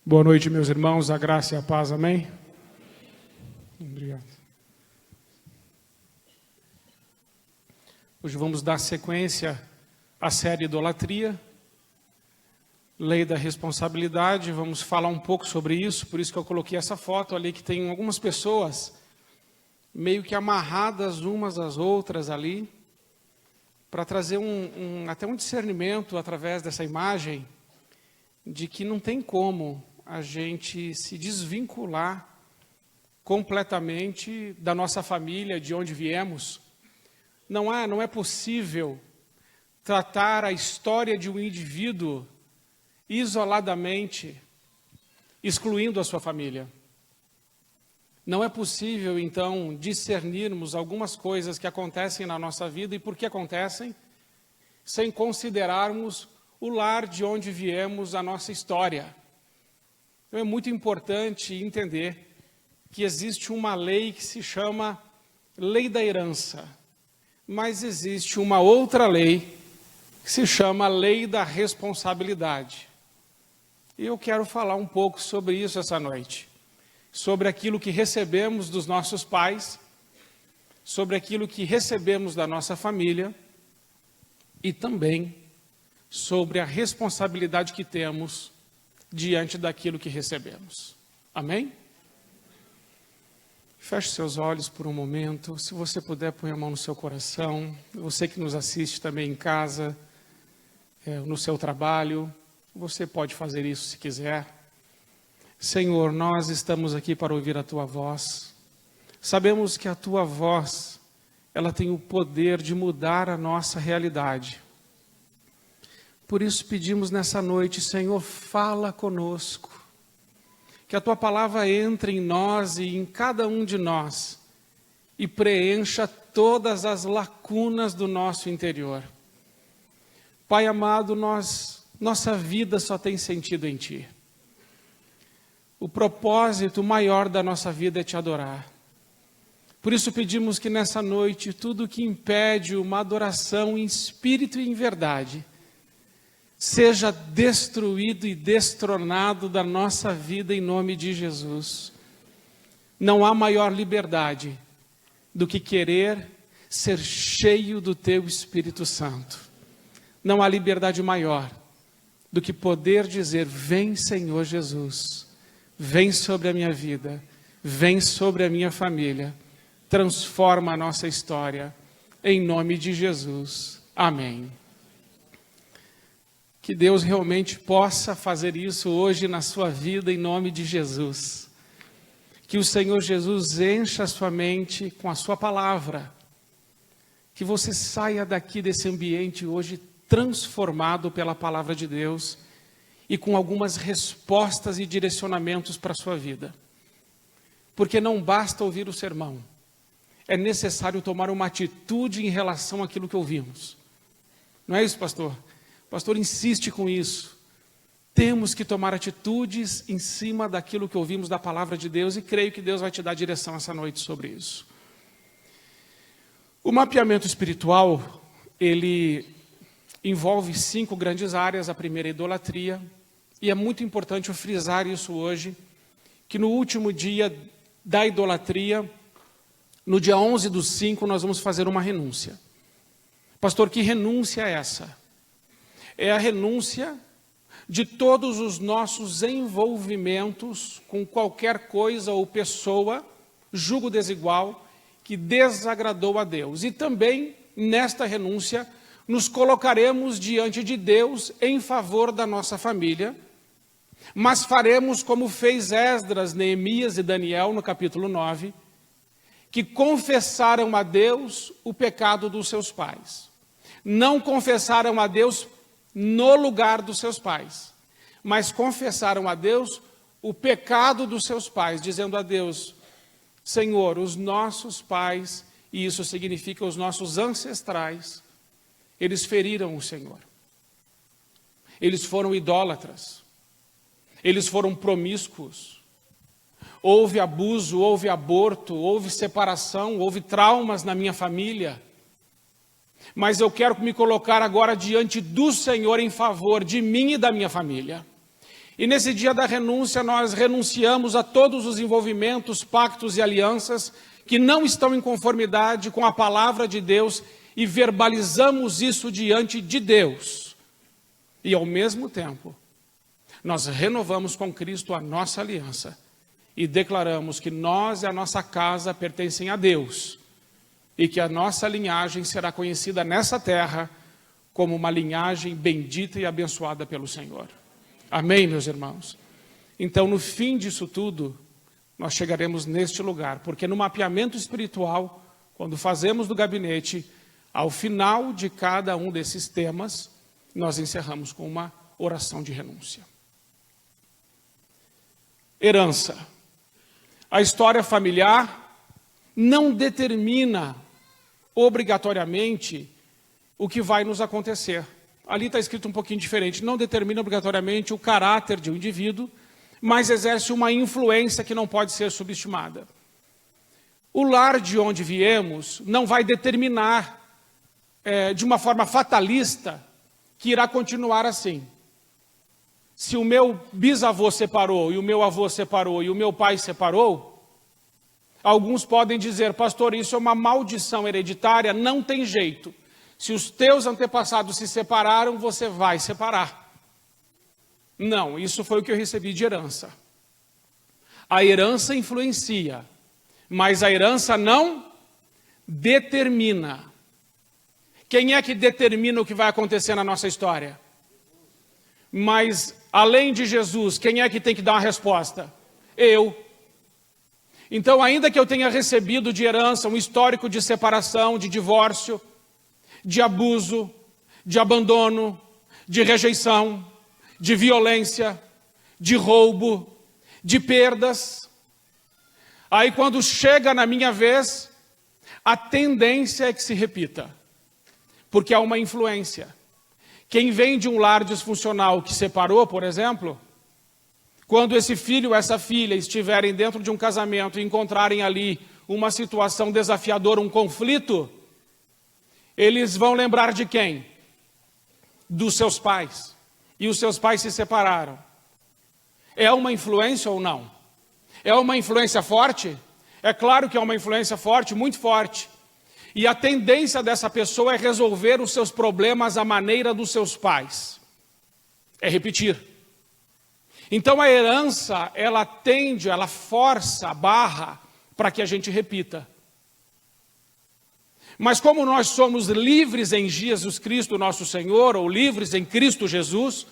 Boa noite, meus irmãos, a graça e a paz, amém? Obrigado. Hoje vamos dar sequência à série Idolatria, Lei da Responsabilidade. Vamos falar um pouco sobre isso, por isso que eu coloquei essa foto ali, que tem algumas pessoas meio que amarradas umas às outras ali, para trazer até um discernimento através dessa imagem, de que não tem como a gente se desvincular completamente da nossa família, de onde viemos. Não é possível tratar a história de um indivíduo isoladamente, excluindo a sua família. Não é possível, então, discernirmos algumas coisas que acontecem na nossa vida e por que acontecem, sem considerarmos o lar de onde viemos, a nossa história. Então é muito importante entender que existe uma lei que se chama Lei da Herança, mas existe uma outra lei que se chama Lei da Responsabilidade. E eu quero falar um pouco sobre isso essa noite, sobre aquilo que recebemos dos nossos pais, sobre aquilo que recebemos da nossa família e também sobre a responsabilidade que temos diante daquilo que recebemos. Amém? Feche seus olhos por um momento. Se você puder, põe a mão no seu coração. Você que nos assiste também em casa, no seu trabalho, você pode fazer isso se quiser. Senhor, nós estamos aqui para ouvir a Tua voz. Sabemos que a Tua voz, ela tem o poder de mudar a nossa realidade. Por isso pedimos nessa noite, Senhor, fala conosco. Que a Tua palavra entre em nós e em cada um de nós e preencha todas as lacunas do nosso interior. Pai amado, nossa vida só tem sentido em Ti. O propósito maior da nossa vida é Te adorar. Por isso pedimos que nessa noite, tudo que impede uma adoração em espírito e em verdade, seja destruído e destronado da nossa vida em nome de Jesus. Não há maior liberdade do que querer ser cheio do Teu Espírito Santo. Não há liberdade maior do que poder dizer: vem, Senhor Jesus, vem sobre a minha vida, vem sobre a minha família, transforma a nossa história, em nome de Jesus. Amém. Que Deus realmente possa fazer isso hoje na sua vida, em nome de Jesus. Que o Senhor Jesus encha a sua mente com a sua palavra. Que você saia daqui desse ambiente hoje transformado pela palavra de Deus e com algumas respostas e direcionamentos para a sua vida. Porque não basta ouvir o sermão. É necessário tomar uma atitude em relação àquilo que ouvimos. Não é isso, pastor? O pastor insiste com isso. Temos que tomar atitudes em cima daquilo que ouvimos da palavra de Deus e creio que Deus vai te dar direção essa noite sobre isso. O mapeamento espiritual, ele envolve 5 grandes áreas. A primeira é idolatria, e é muito importante eu frisar isso hoje, que no último dia da idolatria, no dia 11/5, nós vamos fazer uma renúncia. Pastor, que renúncia é essa? É a renúncia de todos os nossos envolvimentos com qualquer coisa ou pessoa, julgo desigual, que desagradou a Deus. E também, nesta renúncia, nos colocaremos diante de Deus em favor da nossa família, mas faremos como fez Esdras, Neemias e Daniel no capítulo 9, que confessaram a Deus o pecado dos seus pais. Não confessaram a Deus no lugar dos seus pais, mas confessaram a Deus o pecado dos seus pais, dizendo a Deus: Senhor, os nossos pais, e isso significa os nossos ancestrais, eles feriram o Senhor. Eles foram idólatras. Eles foram promíscuos. Houve abuso, houve aborto, houve separação, houve traumas na minha família. Mas eu quero me colocar agora diante do Senhor em favor de mim e da minha família. E nesse dia da renúncia, nós renunciamos a todos os envolvimentos, pactos e alianças que não estão em conformidade com a palavra de Deus e verbalizamos isso diante de Deus. E ao mesmo tempo, nós renovamos com Cristo a nossa aliança e declaramos que nós e a nossa casa pertencem a Deus e que a nossa linhagem será conhecida nessa terra como uma linhagem bendita e abençoada pelo Senhor. Amém, meus irmãos? Então, no fim disso tudo, nós chegaremos neste lugar, porque no mapeamento espiritual, quando fazemos do gabinete, ao final de cada um desses temas, nós encerramos com uma oração de renúncia. Herança. A história familiar não determina obrigatoriamente o que vai nos acontecer. Ali está escrito um pouquinho diferente. Não determina obrigatoriamente o caráter de um indivíduo, mas exerce uma influência que não pode ser subestimada. O lar de onde viemos não vai determinar de uma forma fatalista que irá continuar assim. Se o meu bisavô separou, e o meu avô separou, e o meu pai separou, alguns podem dizer, pastor, isso é uma maldição hereditária, não tem jeito. Se os teus antepassados se separaram, você vai separar. Não, isso foi o que eu recebi de herança. A herança influencia, mas a herança não determina. Quem é que determina o que vai acontecer na nossa história? Mas, além de Jesus, quem é que tem que dar uma resposta? Eu. Então, ainda que eu tenha recebido de herança um histórico de separação, de divórcio, de abuso, de abandono, de rejeição, de violência, de roubo, de perdas, aí quando chega na minha vez, a tendência é que se repita, porque há uma influência. Quem vem de um lar disfuncional que separou, por exemplo, quando esse filho ou essa filha estiverem dentro de um casamento e encontrarem ali uma situação desafiadora, um conflito, eles vão lembrar de quem? Dos seus pais. E os seus pais se separaram. É uma influência ou não? É uma influência forte? É claro que é uma influência forte, muito forte. E a tendência dessa pessoa é resolver os seus problemas à maneira dos seus pais. É repetir. Então a herança, ela tende, ela força a barra para que a gente repita. Mas como nós somos livres em Jesus Cristo, nosso Senhor, ou livres em Cristo Jesus,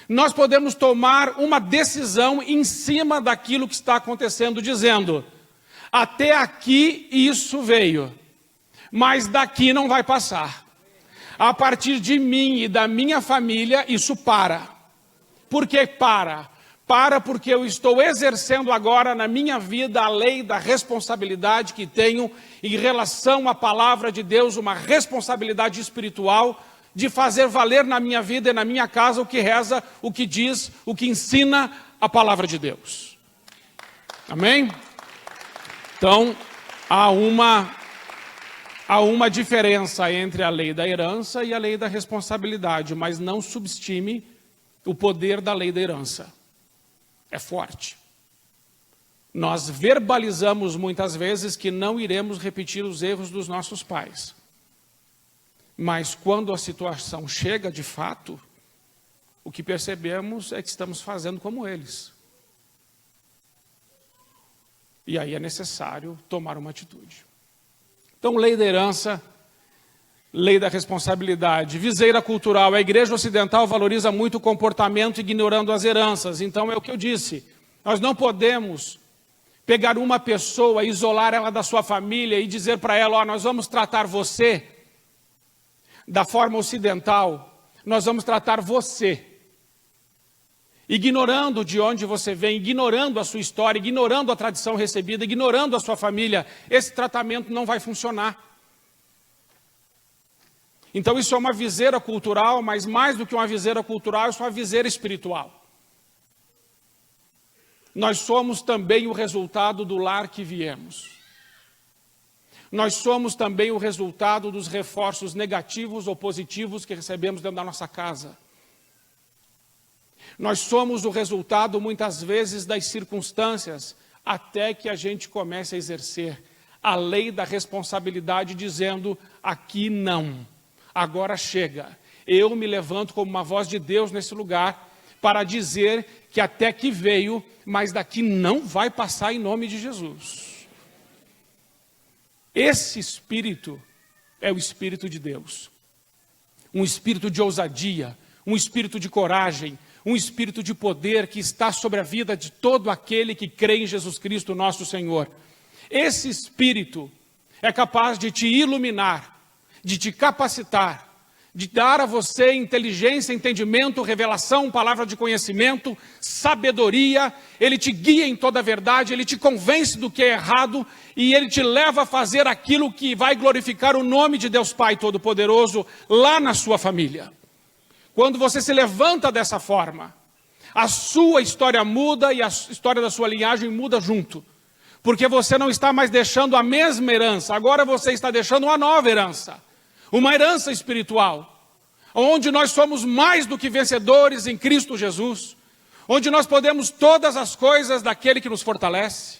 nós podemos tomar uma decisão em cima daquilo que está acontecendo, dizendo, até aqui isso veio. Mas daqui não vai passar. A partir de mim e da minha família, isso para. Por que para? Para porque eu estou exercendo agora na minha vida a lei da responsabilidade que tenho em relação à palavra de Deus, uma responsabilidade espiritual de fazer valer na minha vida e na minha casa o que reza, o que diz, o que ensina a palavra de Deus. Amém? Então, há uma diferença entre a lei da herança e a lei da responsabilidade, mas não subestime o poder da lei da herança. É forte. Nós verbalizamos muitas vezes que não iremos repetir os erros dos nossos pais. Mas quando a situação chega de fato, o que percebemos é que estamos fazendo como eles. E aí é necessário tomar uma atitude. Então, lei da herança, lei da responsabilidade. Viseira cultural. A igreja ocidental valoriza muito o comportamento ignorando as heranças. Então, é o que eu disse. Nós não podemos pegar uma pessoa, isolar ela da sua família e dizer para ela, ó, nós vamos tratar você da forma ocidental, nós vamos tratar você. Ignorando de onde você vem, ignorando a sua história, ignorando a tradição recebida, ignorando a sua família, esse tratamento não vai funcionar. Então isso é uma viseira cultural, mas mais do que uma viseira cultural, isso é uma viseira espiritual. Nós somos também o resultado do lar que viemos. Nós somos também o resultado dos reforços negativos ou positivos que recebemos dentro da nossa casa. Nós somos o resultado, muitas vezes, das circunstâncias, até que a gente comece a exercer a lei da responsabilidade, dizendo, aqui não, agora chega. Eu me levanto como uma voz de Deus nesse lugar, para dizer que até que veio, mas daqui não vai passar em nome de Jesus. Esse espírito é o Espírito de Deus. Um espírito de ousadia, um espírito de coragem, um espírito de poder que está sobre a vida de todo aquele que crê em Jesus Cristo, nosso Senhor. Esse espírito é capaz de te iluminar, de te capacitar, de dar a você inteligência, entendimento, revelação, palavra de conhecimento, sabedoria. Ele te guia em toda a verdade, ele te convence do que é errado e ele te leva a fazer aquilo que vai glorificar o nome de Deus Pai Todo-Poderoso lá na sua família. Quando você se levanta dessa forma, a sua história muda e a história da sua linhagem muda junto. Porque você não está mais deixando a mesma herança, agora você está deixando uma nova herança. Uma herança espiritual, onde nós somos mais do que vencedores em Cristo Jesus, onde nós podemos todas as coisas daquele que nos fortalece,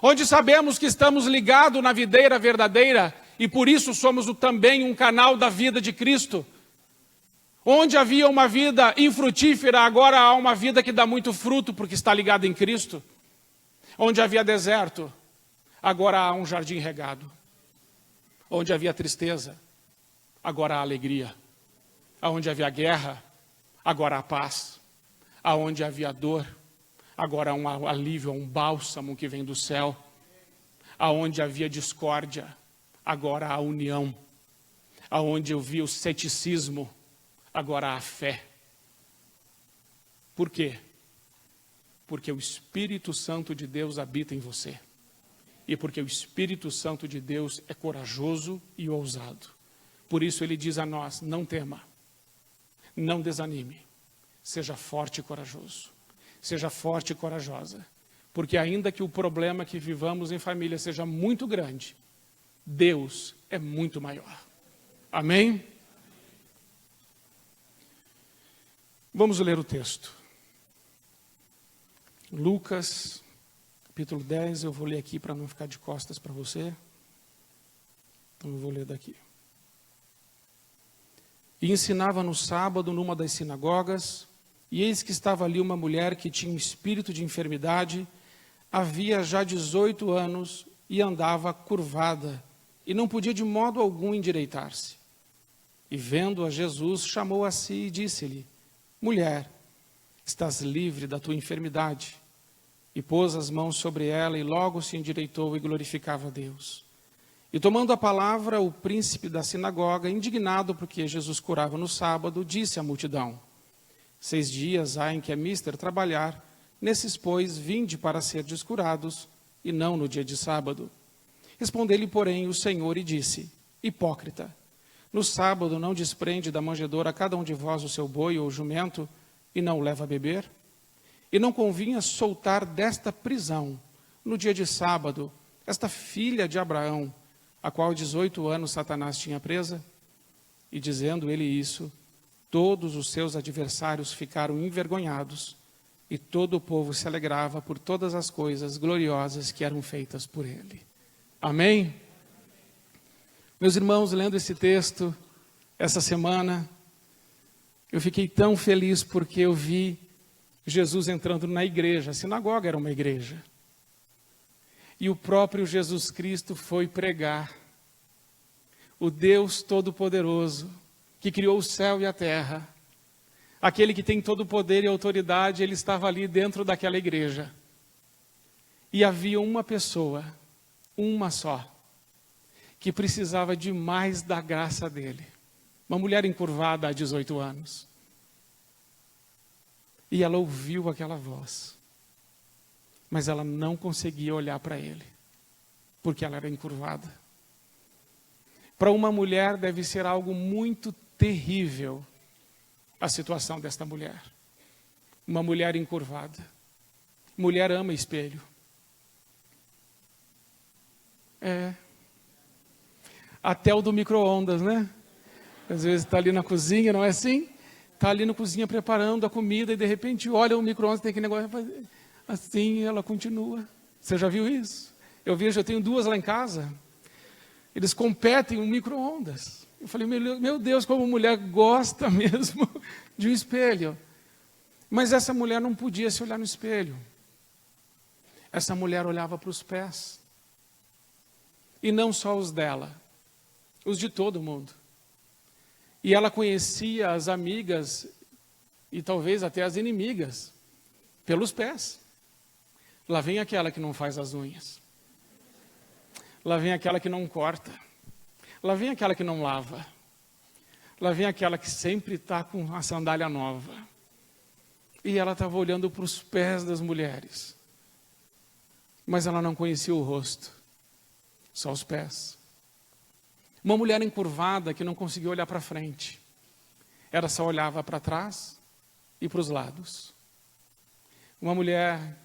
onde sabemos que estamos ligados na videira verdadeira e por isso somos também um canal da vida de Cristo. Onde havia uma vida infrutífera, agora há uma vida que dá muito fruto porque está ligada em Cristo. Onde havia deserto, agora há um jardim regado. Onde havia tristeza, agora há alegria. Aonde havia guerra, agora há paz. Aonde havia dor, agora há um alívio, um bálsamo que vem do céu. Aonde havia discórdia, agora há união. Aonde eu vi o ceticismo, agora há fé. Por quê? Porque o Espírito Santo de Deus habita em você. E porque o Espírito Santo de Deus é corajoso e ousado. Por isso ele diz a nós, não tema, não desanime, seja forte e corajoso, seja forte e corajosa, porque ainda que o problema que vivamos em família seja muito grande, Deus é muito maior. Amém? Vamos ler o texto. Lucas, capítulo 10, eu vou ler aqui para não ficar de costas para você. Então eu vou ler daqui. E ensinava no sábado numa das sinagogas, e eis que estava ali uma mulher que tinha um espírito de enfermidade, havia já 18 anos e andava curvada, e não podia de modo algum endireitar-se. E vendo-a Jesus, chamou a si e disse-lhe, mulher, estás livre da tua enfermidade. E pôs as mãos sobre ela, e logo se endireitou e glorificava a Deus. E tomando a palavra, o príncipe da sinagoga, indignado porque Jesus curava no sábado, disse à multidão, 6 dias há em que é mister trabalhar, nesses, pois, vinde para ser descurados, e não no dia de sábado. Respondeu-lhe, porém, o Senhor e disse, hipócrita, no sábado não desprende da manjedoura a cada um de vós o seu boi ou jumento, e não o leva a beber? E não convinha soltar desta prisão, no dia de sábado, esta filha de Abraão, a qual 18 anos Satanás tinha presa? E dizendo ele isso, todos os seus adversários ficaram envergonhados, e todo o povo se alegrava por todas as coisas gloriosas que eram feitas por ele. Amém? Meus irmãos, lendo esse texto, essa semana, eu fiquei tão feliz porque eu vi Jesus entrando na igreja. A sinagoga era uma igreja. E o próprio Jesus Cristo foi pregar. O Deus Todo-Poderoso, que criou o céu e a terra, aquele que tem todo o poder e autoridade, ele estava ali dentro daquela igreja. E havia uma pessoa, uma só, que precisava demais da graça dele. Uma mulher encurvada há 18 anos. E ela ouviu aquela voz. Mas ela não conseguia olhar para ele, porque ela era encurvada. Para uma mulher deve ser algo muito terrível a situação desta mulher. Uma mulher encurvada. Mulher ama espelho. Até o do micro-ondas, né? Às vezes está ali na cozinha, não é assim? está ali na cozinha preparando a comida e de repente olha o micro-ondas, tem aquele negócio assim, ela continua. Você já viu isso? Eu tenho 2 lá em casa. Eles competem no micro-ondas. Eu falei, meu Deus, como mulher gosta mesmo de um espelho. Mas essa mulher não podia se olhar no espelho. Essa mulher olhava para os pés. E não só os dela, os de todo mundo. E ela conhecia as amigas e talvez até as inimigas pelos pés. Lá vem aquela que não faz as unhas. Lá vem aquela que não corta. Lá vem aquela que não lava. Lá vem aquela que sempre está com a sandália nova. E ela estava olhando para os pés das mulheres. Mas ela não conhecia o rosto. Só os pés. Uma mulher encurvada que não conseguia olhar para frente. Ela só olhava para trás e para os lados. Uma mulher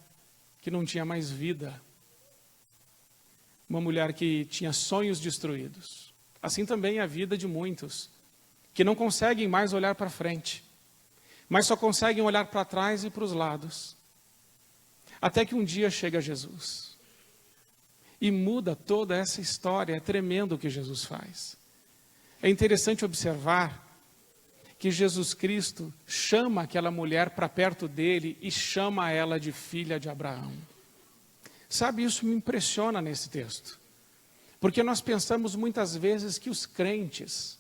que não tinha mais vida. Uma mulher que tinha sonhos destruídos. Assim também é a vida de muitos, que não conseguem mais olhar para frente, mas só conseguem olhar para trás e para os lados. Até que um dia chega Jesus. E muda toda essa história, é tremendo o que Jesus faz. É interessante observar que Jesus Cristo chama aquela mulher para perto dele e chama ela de filha de Abraão. Sabe, isso me impressiona nesse texto. Porque nós pensamos muitas vezes que os crentes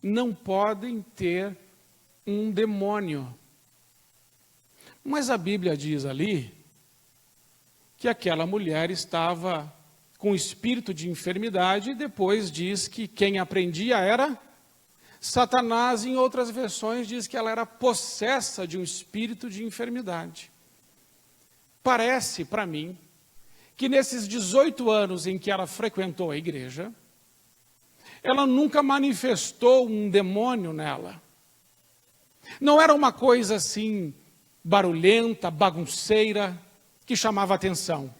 não podem ter um demônio. Mas a Bíblia diz ali que aquela mulher estava com espírito de enfermidade e depois diz que quem a prendia era Satanás. Em outras versões diz que ela era possessa de um espírito de enfermidade. Parece para mim que nesses 18 anos em que ela frequentou a igreja, ela nunca manifestou um demônio nela. Não era uma coisa assim, barulhenta, bagunceira, que chamava atenção.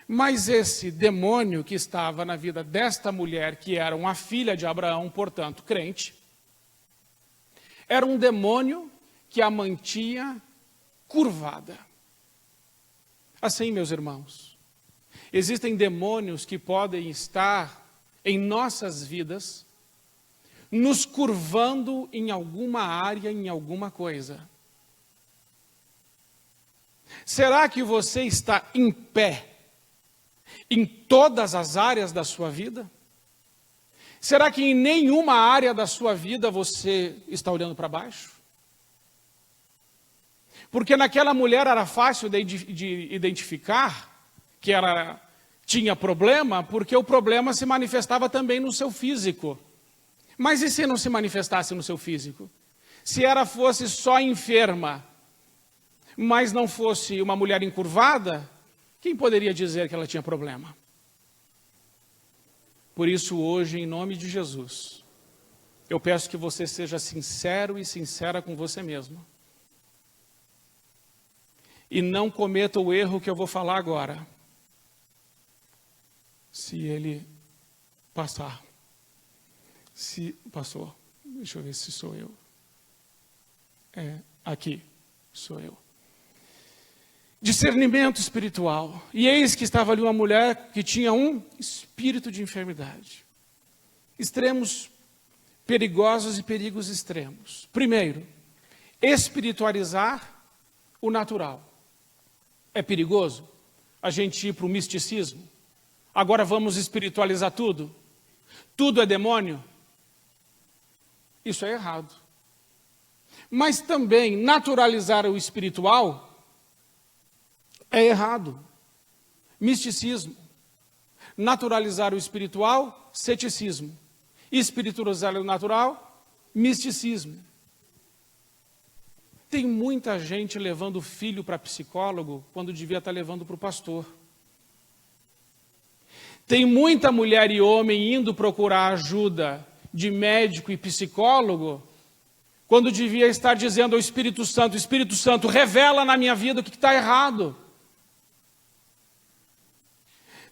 Mas esse demônio que estava na vida desta mulher, que era uma filha de Abraão, portanto, crente, era um demônio que a mantinha curvada. Assim, meus irmãos, existem demônios que podem estar em nossas vidas, nos curvando em alguma área, em alguma coisa. Será que você está em pé em todas as áreas da sua vida? Será que em nenhuma área da sua vida você está olhando para baixo? Porque naquela mulher era fácil de identificar que ela tinha problema, porque o problema se manifestava também no seu físico. Mas e se não se manifestasse no seu físico? Se ela fosse só enferma, mas não fosse uma mulher encurvada, quem poderia dizer que ela tinha problema? Por isso hoje, em nome de Jesus, eu peço que você seja sincero e sincera com você mesmo. E não cometa o erro que eu vou falar agora. Se ele passar. Se passou. Deixa eu ver se sou eu. Aqui sou eu. Discernimento espiritual. E eis que estava ali uma mulher que tinha um espírito de enfermidade. Extremos perigosos e perigos extremos. Primeiro, espiritualizar o natural. É perigoso a gente ir para o misticismo? Agora vamos espiritualizar tudo? Tudo é demônio? Isso é errado. Mas também naturalizar o espiritual é errado. Misticismo. Naturalizar o espiritual, ceticismo. Espiritualizar o natural, misticismo. Tem muita gente levando o filho para psicólogo quando devia estar levando para o pastor. Tem muita mulher e homem indo procurar ajuda de médico e psicólogo quando devia estar dizendo ao Espírito Santo, revela na minha vida o que está errado.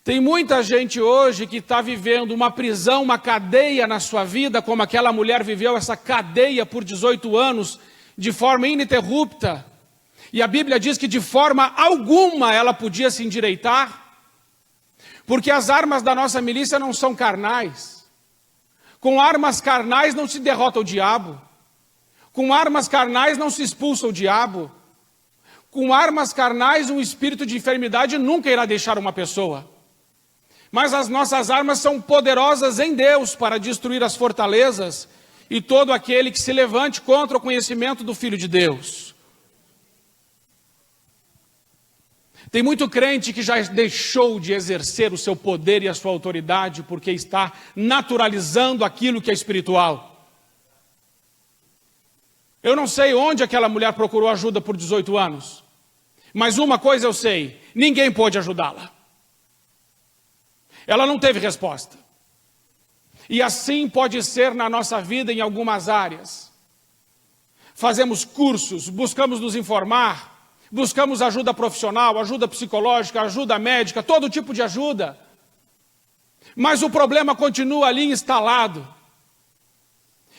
Tem muita gente hoje que está vivendo uma prisão, uma cadeia na sua vida, como aquela mulher viveu essa cadeia por 18 anos, de forma ininterrupta. E a Bíblia diz que de forma alguma ela podia se endireitar, porque as armas da nossa milícia não são carnais. Com armas carnais não se derrota o diabo. Com armas carnais não se expulsa o diabo. Com armas carnais um espírito de enfermidade nunca irá deixar uma pessoa. Mas as nossas armas são poderosas em Deus para destruir as fortalezas e todo aquele que se levante contra o conhecimento do Filho de Deus. Tem muito crente que já deixou de exercer o seu poder e a sua autoridade porque está naturalizando aquilo que é espiritual. Eu não sei onde aquela mulher procurou ajuda por 18 anos, mas uma coisa eu sei, ninguém pôde ajudá-la. Ela não teve resposta. E assim pode ser na nossa vida em algumas áreas. Fazemos cursos, buscamos nos informar, buscamos ajuda profissional, ajuda psicológica, ajuda médica, todo tipo de ajuda. Mas o problema continua ali instalado.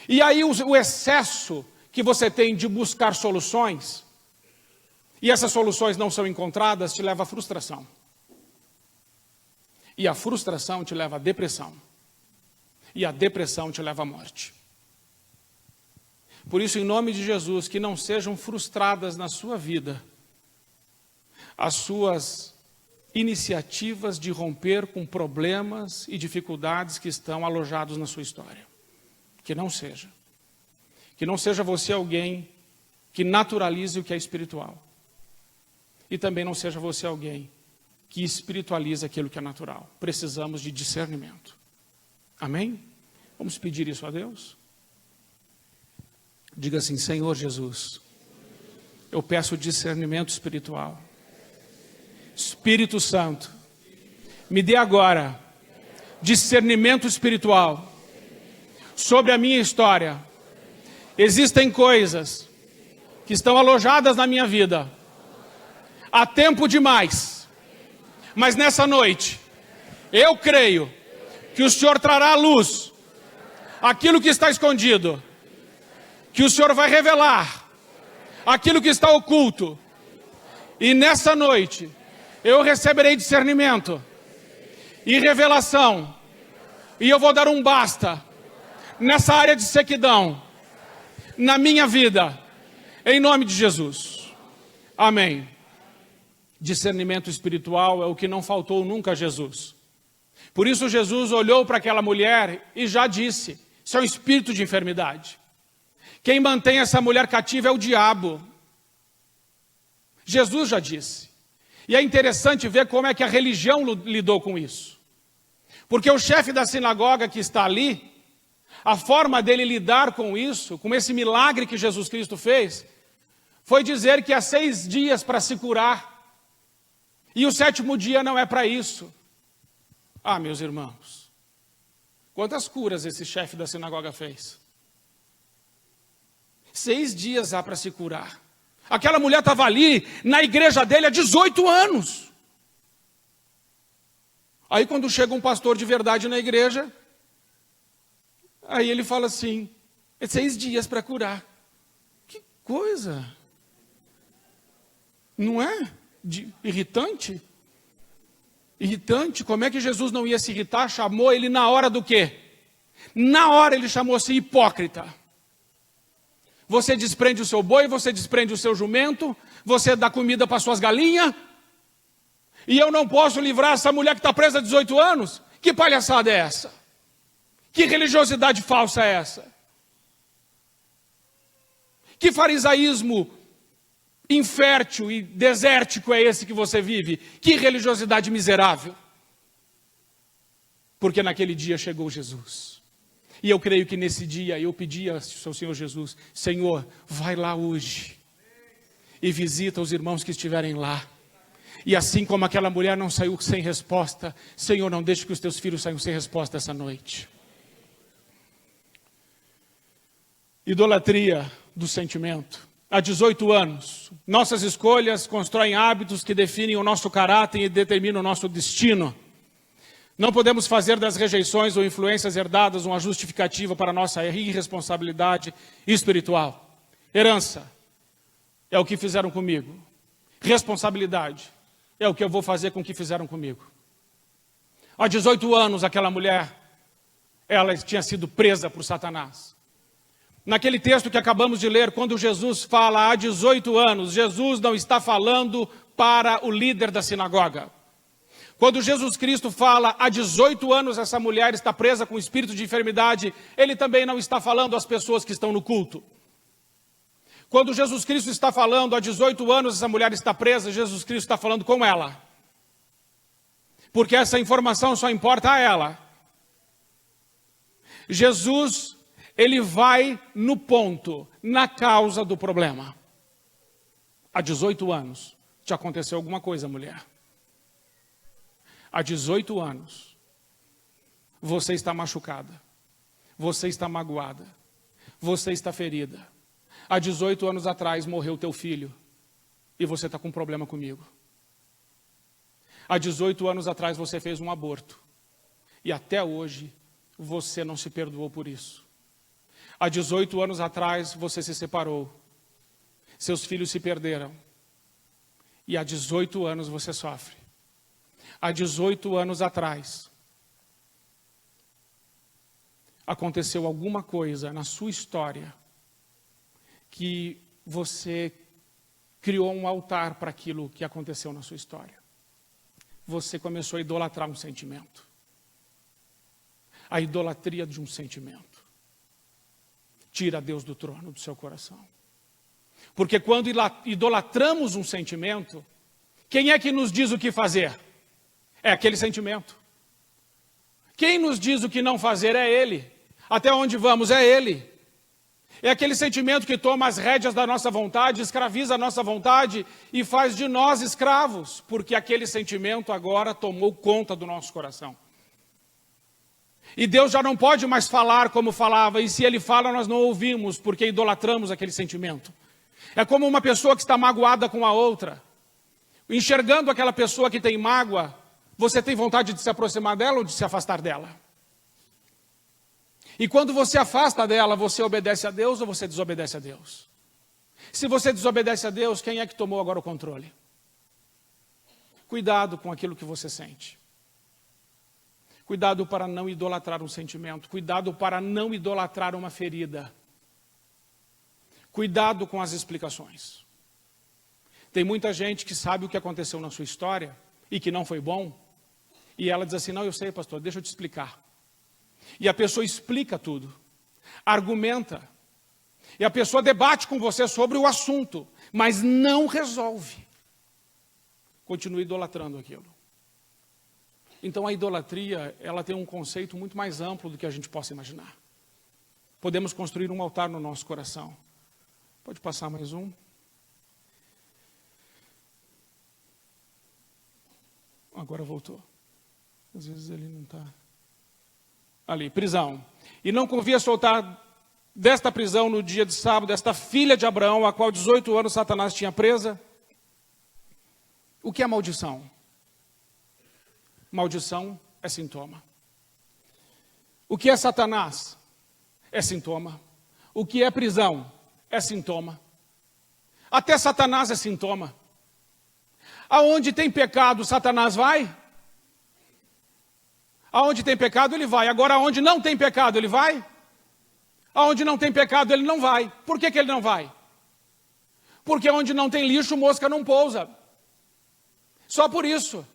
E aí o excesso que você tem de buscar soluções, e essas soluções não são encontradas, te leva à frustração. E a frustração te leva à depressão. E a depressão te leva à morte. Por isso, em nome de Jesus, que não sejam frustradas na sua vida as suas iniciativas de romper com problemas e dificuldades que estão alojados na sua história. Que não seja. Que não seja você alguém que naturalize o que é espiritual. E também não seja você alguém que espiritualiza aquilo que é natural. Precisamos de discernimento. Amém? Vamos pedir isso a Deus? Diga assim: Senhor Jesus, eu peço discernimento espiritual. Espírito Santo, me dê agora discernimento espiritual sobre a minha história. Existem coisas que estão alojadas na minha vida há tempo demais. Mas nessa noite, eu creio que o Senhor trará à luz aquilo que está escondido, que o Senhor vai revelar aquilo que está oculto. E nessa noite, eu receberei discernimento e revelação, e eu vou dar um basta nessa área de sequidão, na minha vida, em nome de Jesus. Amém. Discernimento espiritual é o que não faltou nunca a Jesus. Por isso Jesus olhou para aquela mulher e já disse: isso é um espírito de enfermidade. Quem mantém essa mulher cativa é o diabo. Jesus já disse. E é interessante ver como é que a religião lidou com isso. Porque o chefe da sinagoga que está ali, a forma dele lidar com isso, com esse milagre que Jesus Cristo fez, foi dizer que há 6 dias para se curar. E o 7º dia não é para isso. Ah, meus irmãos, quantas curas esse chefe da sinagoga fez? 6 dias há para se curar. Aquela mulher estava ali, na igreja dele, há 18 anos. Aí quando chega um pastor de verdade na igreja, aí ele fala assim: é 6 dias para curar. Que coisa! Não é? Irritante? Irritante, como é que Jesus não ia se irritar? Chamou ele na hora do quê? Na hora ele chamou-se hipócrita. Você desprende o seu boi, você desprende o seu jumento, você dá comida para suas galinhas, e eu não posso livrar essa mulher que está presa há 18 anos? Que palhaçada é essa? Que religiosidade falsa é essa? Que farisaísmo infértil e desértico é esse que você vive? Que religiosidade miserável. Porque naquele dia chegou Jesus. E eu creio que nesse dia eu pedi ao Senhor Jesus: Senhor, vai lá hoje e visita os irmãos que estiverem lá. E assim como aquela mulher não saiu sem resposta, Senhor, não deixe que os teus filhos saiam sem resposta essa noite. Idolatria do sentimento. Há 18 anos, nossas escolhas constroem hábitos que definem o nosso caráter e determinam o nosso destino. Não podemos fazer das rejeições ou influências herdadas uma justificativa para a nossa irresponsabilidade espiritual. Herança é o que fizeram comigo. Responsabilidade é o que eu vou fazer com o que fizeram comigo. Há 18 anos, aquela mulher, ela tinha sido presa por Satanás. Naquele texto que acabamos de ler, quando Jesus fala há 18 anos, Jesus não está falando para o líder da sinagoga. Quando Jesus Cristo fala há 18 anos essa mulher está presa com espírito de enfermidade, ele também não está falando às pessoas que estão no culto. Quando Jesus Cristo está falando há 18 anos essa mulher está presa, Jesus Cristo está falando com ela. Porque essa informação só importa a ela. Jesus, ele vai no ponto, na causa do problema. Há 18 anos te aconteceu alguma coisa, mulher. Há 18 anos você está machucada, você está magoada, você está ferida. Há 18 anos atrás morreu teu filho e você está com um problema comigo. Há 18 anos atrás você fez um aborto e até hoje você não se perdoou por isso. Há 18 anos atrás você se separou, seus filhos se perderam e há 18 anos você sofre. Há 18 anos atrás aconteceu alguma coisa na sua história que você criou um altar para aquilo que aconteceu na sua história. Você começou a idolatrar um sentimento. A idolatria de um sentimento tira Deus do trono do seu coração. Porque quando idolatramos um sentimento, quem é que nos diz o que fazer? É aquele sentimento. Quem nos diz o que não fazer é ele. Até onde vamos é ele. É aquele sentimento que toma as rédeas da nossa vontade, escraviza a nossa vontade e faz de nós escravos, porque aquele sentimento agora tomou conta do nosso coração. E Deus já não pode mais falar como falava, e se ele fala nós não ouvimos, porque idolatramos aquele sentimento. É como uma pessoa que está magoada com a outra. Enxergando aquela pessoa que tem mágoa, você tem vontade de se aproximar dela ou de se afastar dela? E quando você afasta dela, você obedece a Deus ou você desobedece a Deus? Se você desobedece a Deus, quem é que tomou agora o controle? Cuidado com aquilo que você sente. Cuidado para não idolatrar um sentimento. Cuidado para não idolatrar uma ferida. Cuidado com as explicações. Tem muita gente que sabe o que aconteceu na sua história e que não foi bom. E ela diz assim, não, eu sei, pastor, deixa eu te explicar. E a pessoa explica tudo, argumenta. E a pessoa debate com você sobre o assunto, mas não resolve. Continua idolatrando aquilo. Então a idolatria, ela tem um conceito muito mais amplo do que a gente possa imaginar. Podemos construir um altar no nosso coração. Pode passar mais um. Agora voltou. Às vezes ele não está... Ali, prisão. E não convia soltar desta prisão no dia de sábado, esta filha de Abraão, a qual 18 anos Satanás tinha presa. O que é maldição? Maldição é sintoma. O que é Satanás? É sintoma. O que é prisão? É sintoma. Até Satanás é sintoma. Aonde tem pecado, Satanás vai? Aonde tem pecado, ele vai. Agora, aonde não tem pecado, ele vai? Aonde não tem pecado, ele não vai. Por que ele não vai? Porque onde não tem lixo, mosca não pousa. Só por isso.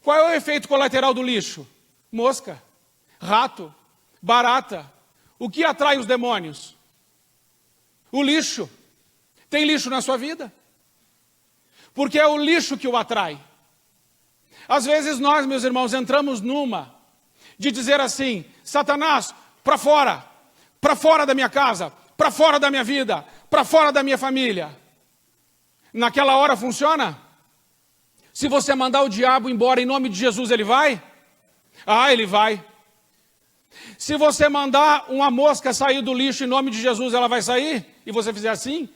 Qual é o efeito colateral do lixo? Mosca, rato, barata. O que atrai os demônios? O lixo. Tem lixo na sua vida? Porque é o lixo que o atrai. Às vezes nós, meus irmãos, entramos numa de dizer assim, Satanás, para fora da minha casa, para fora da minha vida, para fora da minha família. Naquela hora funciona? Se você mandar o diabo embora em nome de Jesus, ele vai? Ah, ele vai. Se você mandar uma mosca sair do lixo em nome de Jesus, ela vai sair? E você fizer assim?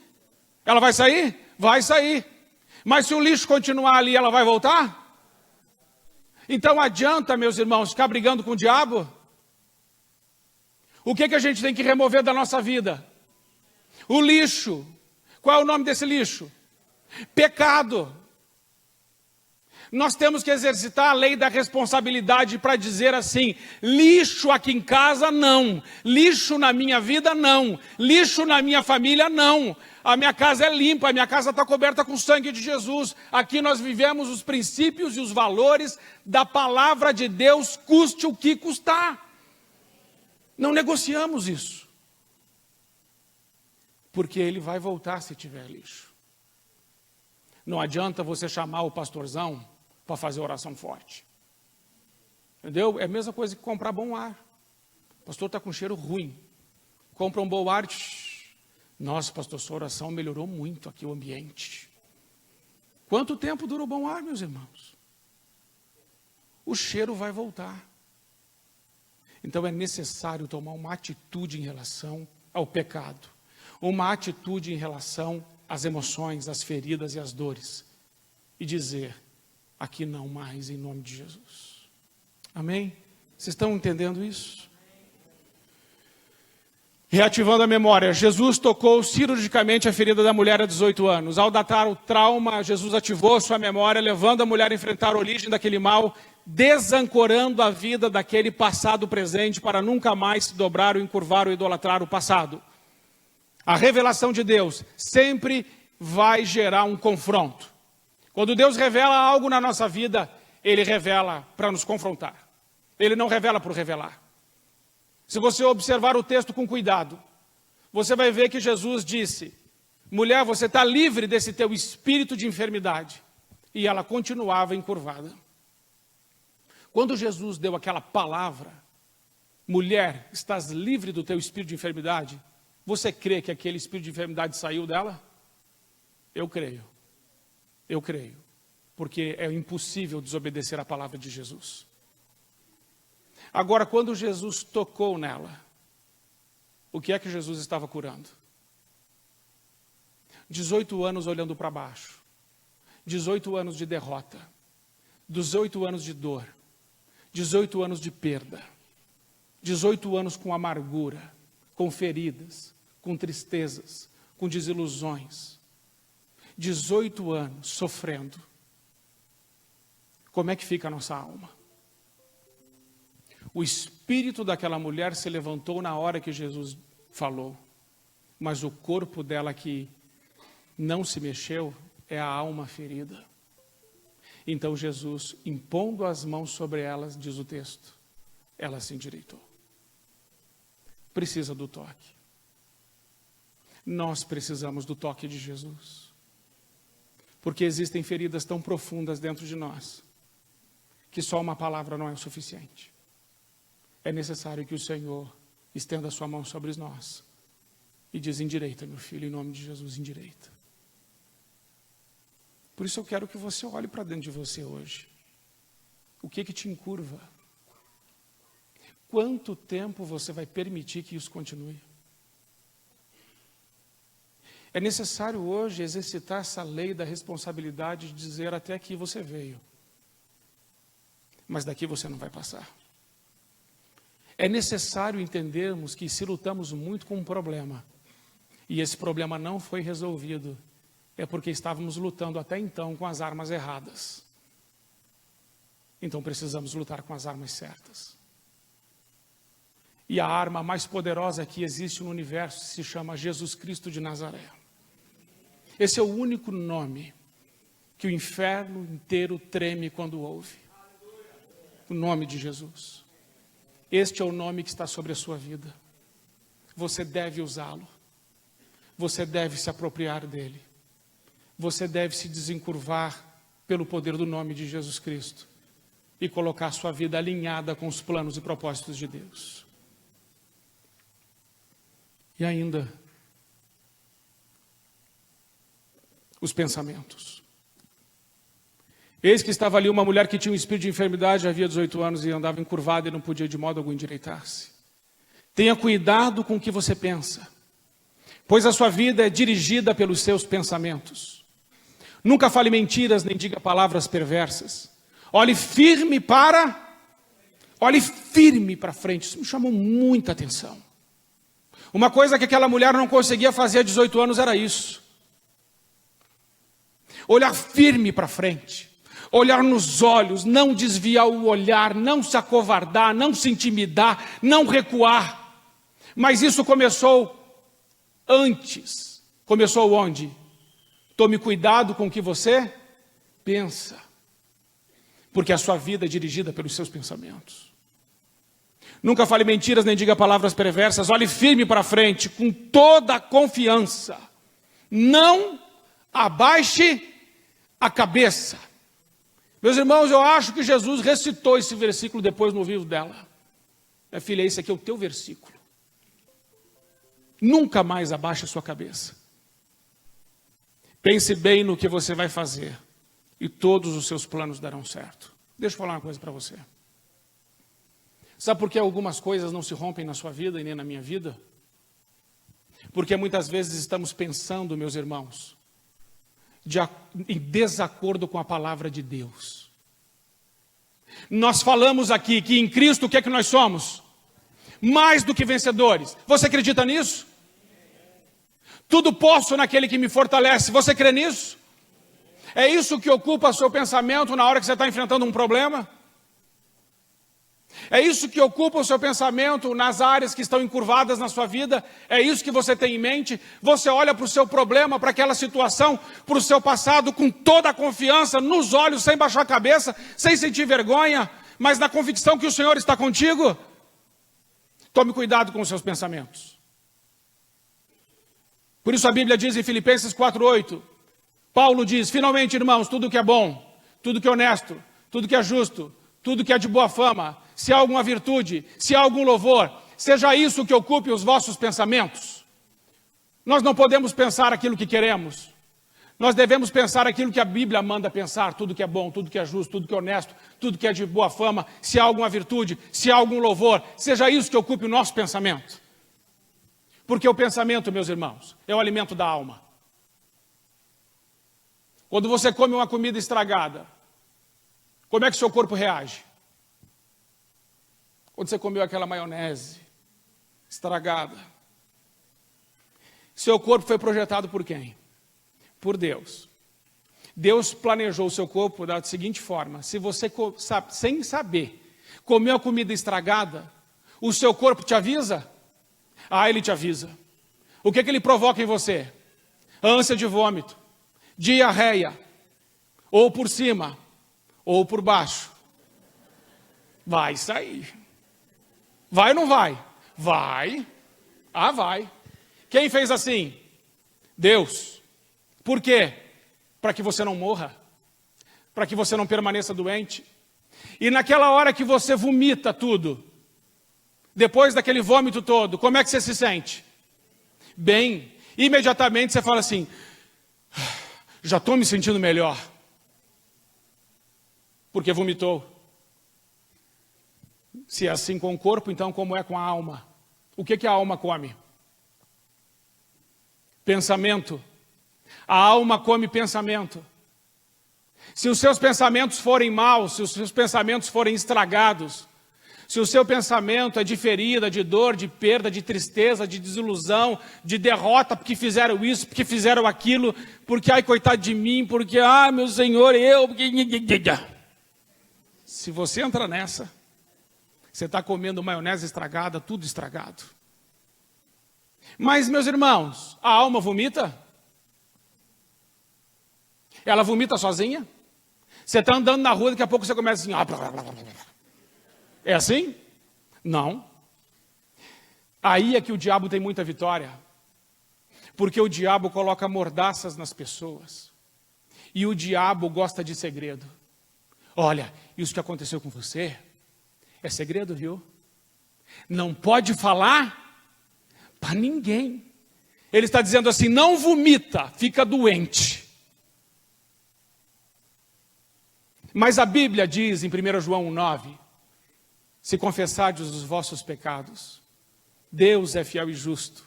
Ela vai sair? Vai sair. Mas se o lixo continuar ali, ela vai voltar? Então adianta, meus irmãos, ficar brigando com o diabo? O que a gente tem que remover da nossa vida? O lixo. Qual é o nome desse lixo? Pecado. Nós temos que exercitar a lei da responsabilidade para dizer assim: lixo aqui em casa não, lixo na minha vida não, lixo na minha família não. A minha casa é limpa, a minha casa está coberta com o sangue de Jesus. Aqui nós vivemos os princípios e os valores da palavra de Deus, custe o que custar. Não negociamos isso. Porque ele vai voltar se tiver lixo. Não adianta você chamar o pastorzão para fazer oração forte. Entendeu? É a mesma coisa que comprar bom ar. O pastor está com cheiro ruim. Compra um bom ar. Nossa, pastor, sua oração melhorou muito aqui o ambiente. Quanto tempo dura o bom ar, meus irmãos? O cheiro vai voltar. Então é necessário tomar uma atitude em relação ao pecado. Uma atitude em relação às emoções, às feridas e às dores. E dizer: aqui não mais, em nome de Jesus. Amém? Vocês estão entendendo isso? Reativando a memória, Jesus tocou cirurgicamente a ferida da mulher há 18 anos. Ao datar o trauma, Jesus ativou sua memória, levando a mulher a enfrentar a origem daquele mal, desancorando a vida daquele passado presente para nunca mais se dobrar ou encurvar ou idolatrar o passado. A revelação de Deus sempre vai gerar um confronto. Quando Deus revela algo na nossa vida, Ele revela para nos confrontar. Ele não revela por revelar. Se você observar o texto com cuidado, você vai ver que Jesus disse: mulher, você está livre desse teu espírito de enfermidade. E ela continuava encurvada. Quando Jesus deu aquela palavra, mulher, estás livre do teu espírito de enfermidade, você crê que aquele espírito de enfermidade saiu dela? Eu creio. Eu creio. Porque é impossível desobedecer a palavra de Jesus. Agora, quando Jesus tocou nela, o que é que Jesus estava curando? 18 anos olhando para baixo, 18 anos de derrota, 18 anos de dor, 18 anos de perda, 18 anos com amargura, com feridas, com tristezas, com desilusões, 18 anos sofrendo. Como é que fica a nossa alma? O espírito daquela mulher se levantou na hora que Jesus falou, mas o corpo dela que não se mexeu é a alma ferida. Então Jesus, impondo as mãos sobre elas, diz o texto, ela se endireitou. Precisa do toque. Nós precisamos do toque de Jesus. Porque existem feridas tão profundas dentro de nós, que só uma palavra não é o suficiente. É necessário que o Senhor estenda a sua mão sobre nós e diz: endireita, meu filho, em nome de Jesus, endireita. Por isso eu quero que você olhe para dentro de você hoje. O que te encurva? Quanto tempo você vai permitir que isso continue? É necessário hoje exercitar essa lei da responsabilidade de dizer: até aqui você veio, mas daqui você não vai passar. É necessário entendermos que se lutamos muito com um problema, e esse problema não foi resolvido, é porque estávamos lutando até então com as armas erradas. Então precisamos lutar com as armas certas. E a arma mais poderosa que existe no universo se chama Jesus Cristo de Nazaré. Esse é o único nome que o inferno inteiro treme quando ouve. O nome de Jesus. Este é o nome que está sobre a sua vida. Você deve usá-lo. Você deve se apropriar dele. Você deve se desencurvar pelo poder do nome de Jesus Cristo e colocar sua vida alinhada com os planos e propósitos de Deus. E ainda, os pensamentos. Eis que estava ali uma mulher que tinha um espírito de enfermidade, havia 18 anos e andava encurvada e não podia de modo algum endireitar-se. Tenha cuidado com o que você pensa, pois a sua vida é dirigida pelos seus pensamentos. Nunca fale mentiras nem diga palavras perversas. Olhe firme para frente. Isso me chamou muita atenção. Uma coisa que aquela mulher não conseguia fazer há 18 anos era isso. Olhar firme para frente. Olhar nos olhos, não desviar o olhar, não se acovardar, não se intimidar, não recuar. Mas isso começou antes. Começou onde? Tome cuidado com o que você pensa. Porque a sua vida é dirigida pelos seus pensamentos. Nunca fale mentiras, nem diga palavras perversas. Olhe firme para frente, com toda a confiança. Não abaixe a cabeça. Meus irmãos, eu acho que Jesus recitou esse versículo depois no ouvido dela. Minha filha, esse aqui é o teu versículo. Nunca mais abaixe a sua cabeça. Pense bem no que você vai fazer. E todos os seus planos darão certo. Deixa eu falar uma coisa para você. Sabe por que algumas coisas não se rompem na sua vida e nem na minha vida? Porque muitas vezes estamos pensando, meus irmãos, em desacordo com a palavra de Deus. Nós falamos aqui que em Cristo o que é que nós somos? Mais do que vencedores. Você acredita nisso? Tudo posso naquele que me fortalece. Você crê nisso? É isso que ocupa seu pensamento na hora que você está enfrentando um problema? É isso que ocupa o seu pensamento nas áreas que estão encurvadas na sua vida? É isso que você tem em mente? Você olha para o seu problema, para aquela situação, para o seu passado com toda a confiança, nos olhos, sem baixar a cabeça, sem sentir vergonha, mas na convicção que o Senhor está contigo? Tome cuidado com os seus pensamentos. Por isso a Bíblia diz em Filipenses 4:8, Paulo diz, finalmente, irmãos, tudo que é bom, tudo que é honesto, tudo que é justo, tudo que é de boa fama, se há alguma virtude, se há algum louvor, seja isso que ocupe os vossos pensamentos. Nós não podemos pensar aquilo que queremos. Nós devemos pensar aquilo que a Bíblia manda pensar, tudo que é bom, tudo que é justo, tudo que é honesto, tudo que é de boa fama, se há alguma virtude, se há algum louvor, seja isso que ocupe o nosso pensamento. Porque o pensamento, meus irmãos, é o alimento da alma. Quando você come uma comida estragada, como é que seu corpo reage? Quando você comeu aquela maionese estragada, seu corpo foi projetado por quem? Por Deus. Deus planejou o seu corpo da seguinte forma: se você, sem saber, comeu a comida estragada, o seu corpo te avisa? Ah, ele te avisa. O que ele provoca em você? Ânsia de vômito, diarreia, ou por cima, ou por baixo. Vai sair. Vai ou não vai? Vai. Ah, vai. Quem fez assim? Deus. Por quê? Para que você não morra. Para que você não permaneça doente. E naquela hora que você vomita tudo, depois daquele vômito todo, como é que você se sente? Bem. Imediatamente você fala assim, já estou me sentindo melhor. Porque vomitou. Se é assim com o corpo, então como é com a alma? O que a alma come? Pensamento. A alma come pensamento. Se os seus pensamentos forem maus, se os seus pensamentos forem estragados, se o seu pensamento é de ferida, de dor, de perda, de tristeza, de desilusão, de derrota, porque fizeram isso, porque fizeram aquilo, porque, ai, coitado de mim, porque, ah, meu Senhor, eu... Se você entra nessa, você está comendo maionese estragada, tudo estragado. Mas, meus irmãos, a alma vomita? Ela vomita sozinha? Você está andando na rua, daqui a pouco você começa assim... É assim? Não. Aí é que o diabo tem muita vitória. Porque o diabo coloca mordaças nas pessoas. E o diabo gosta de segredo. Olha, isso que aconteceu com você é segredo, viu? Não pode falar para ninguém. Ele está dizendo assim, não vomita, fica doente. Mas a Bíblia diz em 1 João 1,9, se confessardes os vossos pecados, Deus é fiel e justo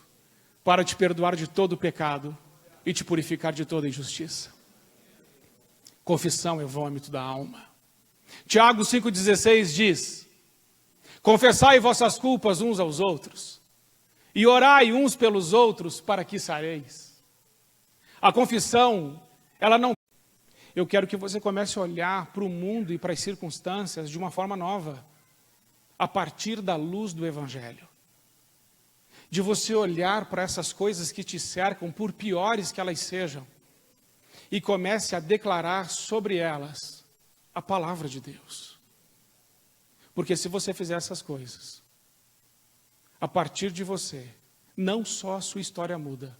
para te perdoar de todo o pecado e te purificar de toda injustiça. Confissão é vômito da alma. Tiago 5,16 diz: confessai vossas culpas uns aos outros, e orai uns pelos outros para que sareis. A confissão, ela não... Eu quero que você comece a olhar para o mundo e para as circunstâncias de uma forma nova, a partir da luz do Evangelho. De você olhar para essas coisas que te cercam, por piores que elas sejam, e comece a declarar sobre elas a palavra de Deus. Porque se você fizer essas coisas, a partir de você, não só a sua história muda,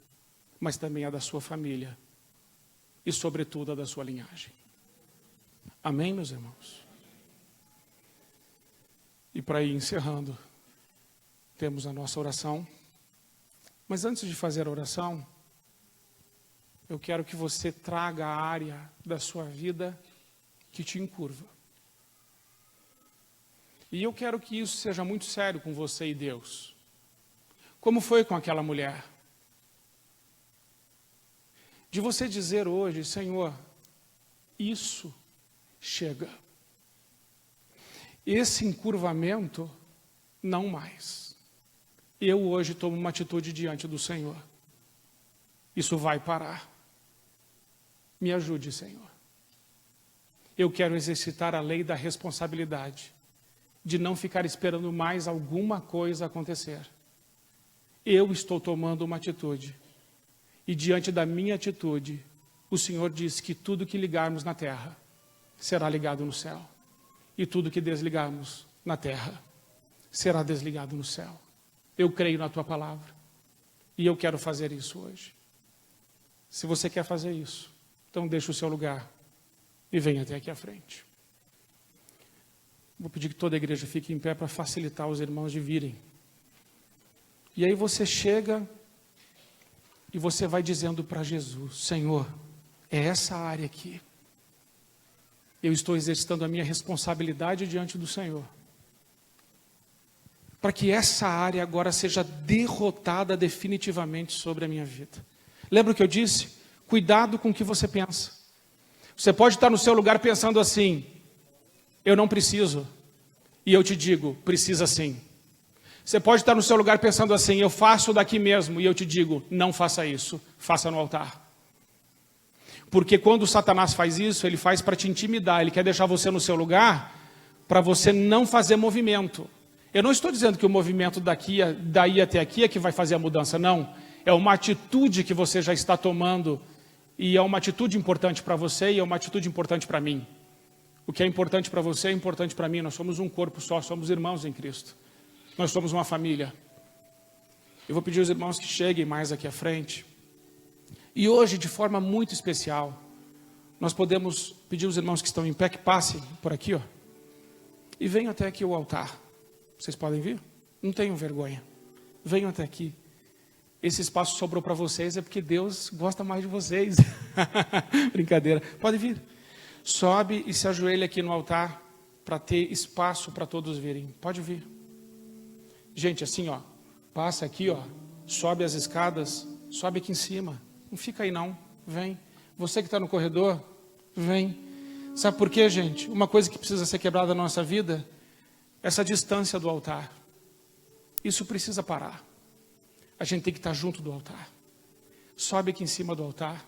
mas também a da sua família e, sobretudo, a da sua linhagem. Amém, meus irmãos? E para ir encerrando, temos a nossa oração. Mas antes de fazer a oração, eu quero que você traga a área da sua vida que te encurva. E eu quero que isso seja muito sério com você e Deus. Como foi com aquela mulher? De você dizer hoje: Senhor, isso chega. Esse encurvamento, não mais. Eu hoje tomo uma atitude diante do Senhor. Isso vai parar. Me ajude, Senhor. Eu quero exercitar a lei da responsabilidade, de não ficar esperando mais alguma coisa acontecer. Eu estou tomando uma atitude. E diante da minha atitude, o Senhor diz que tudo que ligarmos na terra será ligado no céu. E tudo que desligarmos na terra será desligado no céu. Eu creio na tua palavra. E eu quero fazer isso hoje. Se você quer fazer isso, então deixe o seu lugar e venha até aqui à frente. Vou pedir que toda a igreja fique em pé para facilitar os irmãos de virem. E aí você chega e você vai dizendo para Jesus: Senhor, é essa área aqui. Eu estou exercitando a minha responsabilidade diante do Senhor, para que essa área agora seja derrotada definitivamente sobre a minha vida. Lembra o que eu disse? Cuidado com o que você pensa. Você pode estar no seu lugar pensando assim: eu não preciso. E eu te digo: precisa sim. Você pode estar no seu lugar pensando assim: eu faço daqui mesmo. E eu te digo: não faça isso, faça no altar. Porque quando Satanás faz isso, ele faz para te intimidar. Ele quer deixar você no seu lugar para você não fazer movimento. Eu não estou dizendo que o movimento daí até aqui é que vai fazer a mudança, não. É uma atitude que você já está tomando. E é uma atitude importante para você e é uma atitude importante para mim. O que é importante para você é importante para mim. Nós somos um corpo só, somos irmãos em Cristo. Nós somos uma família. Eu vou pedir aos irmãos que cheguem mais aqui à frente. E hoje, de forma muito especial, nós podemos pedir aos irmãos que estão em pé que passem por aqui, ó, e venham até aqui o altar. Vocês podem vir? Não tenham vergonha. Venham até aqui. Esse espaço sobrou para vocês é porque Deus gosta mais de vocês. Brincadeira. Pode vir. Sobe e se ajoelha aqui no altar para ter espaço para todos virem. Pode vir. Gente, assim, ó, passa aqui, ó, sobe as escadas, sobe aqui em cima. Não fica aí não, vem. Você que está no corredor, vem. Sabe por quê, gente? Uma coisa que precisa ser quebrada na nossa vida, essa distância do altar. Isso precisa parar. A gente tem que estar junto do altar. Sobe aqui em cima do altar.